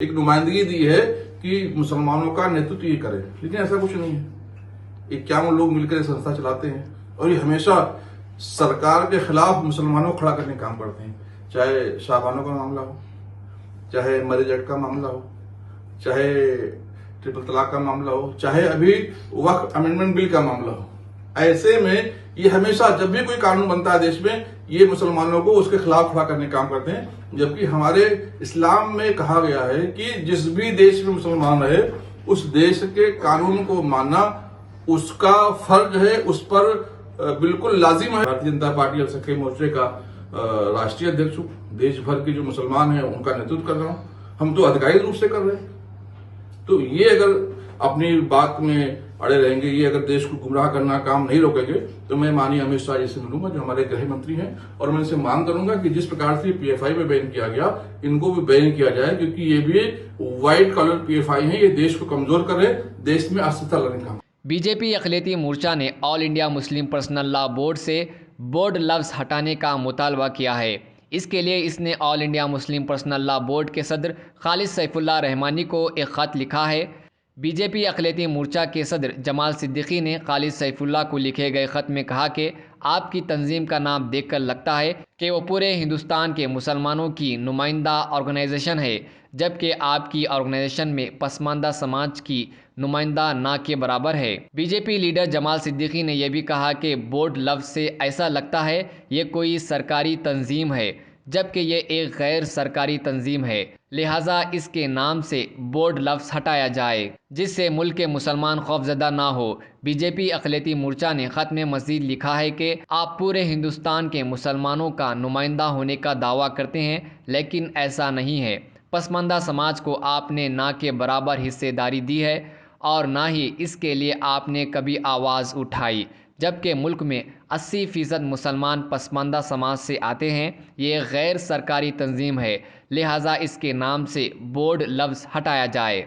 एक नुमाइंदगी दी है कि मुसलमानों का नेतृत्व ये करे, लेकिन ऐसा कुछ नहीं है। 51 लोग मिलकर ये संस्था चलाते हैं और ये हमेशा सरकार के खिलाफ मुसलमानों को खड़ा करने का काम करते हैं, चाहे शाहबानों का मामला हो, चाहे मैरिज एक्ट का मामला हो, चाहे ट्रिपल तलाक का मामला हो, चाहे अभी वक्फ अमेंडमेंट बिल का मामला हो। ऐसे में ये हमेशा जब भी कोई कानून बनता है देश में, ये मुसलमानों को उसके खिलाफ खड़ा करने का काम करते हैं। जबकि हमारे इस्लाम में कहा गया है कि जिस भी देश में मुसलमान रहे, उस देश के कानून को मानना उसका फर्ज है, उस पर बिल्कुल लाजिम है। भारतीय जनता पार्टी अल्पसंख्यक मोर्चे का राष्ट्रीय अध्यक्ष हूँ। देश भर के जो मुसलमान हैं उनका नेतृत्व कर रहा हूँ। हम तो अधिकारिक रूप से कर रहे हैं। तो ये अगर अपनी बात में अड़े रहेंगे, ये अगर देश को गुमराह करना काम नहीं रोकेंगे, तो मैं माननीय अमित शाह जी से मिलूंगा जो हमारे गृह मंत्री हैं, और मैं इनसे मांग करूंगा कि जिस प्रकार से पीएफआई में बैन किया गया, इनको भी बैन किया जाए, क्योंकि ये भी व्हाइट कॉलर पीएफआई है। ये देश को कमजोर कर रहे, देश में अस्थिरता लाने का। बीजेपी अखिलेती मोर्चा ने all India Muslim personal law board से बोर्ड लफ्ज हटाने का मुतालबा किया है। इसके लिए इसने all India Muslim personal law board के सदर खालिद सैफुल्लाह रहमानी को एक ख़त लिखा है। बीजेपी अखिलेती मोर्चा के सदर जमाल सिद्दीकी ने खालिद सैफुल्लाह को लिखे गए ख़त में कहा कि आपकी तंजीम का नाम देखकर लगता है कि वो पूरे हिंदुस्तान के मुसलमानों की नुमाइंदा ऑर्गेनाइजेशन है, जबकि आपकी ऑर्गेनाइजेशन में पसमानदा समाज की नुमाइंदा ना के बराबर है। बीजेपी लीडर जमाल सिद्दीकी ने यह भी कहा कि बोर्ड लफ्ज़ से ऐसा लगता है ये कोई सरकारी तंजीम है, जबकि ये एक गैर सरकारी तंजीम है, लिहाजा इसके नाम से बोर्ड लफ्ज़ हटाया जाए, जिससे मुल्क के मुसलमान खौफजदा ना हो। बीजेपी अखिलेती मोर्चा ने ख़त में मज़ीद लिखा है कि आप पूरे हिंदुस्तान के मुसलमानों का नुमाइंदा होने का दावा करते हैं, लेकिन ऐसा नहीं है। पसमानदा समाज को आपने ना के बराबर हिस्सेदारी दी है और ना ही इसके लिए आपने कभी आवाज़ उठाई, जबकि मुल्क में 80% मुसलमान पसमानदा समाज से आते हैं। ये गैर सरकारी तंजीम है, लिहाजा इसके नाम से बोर्ड लफ्ज़ हटाया जाए।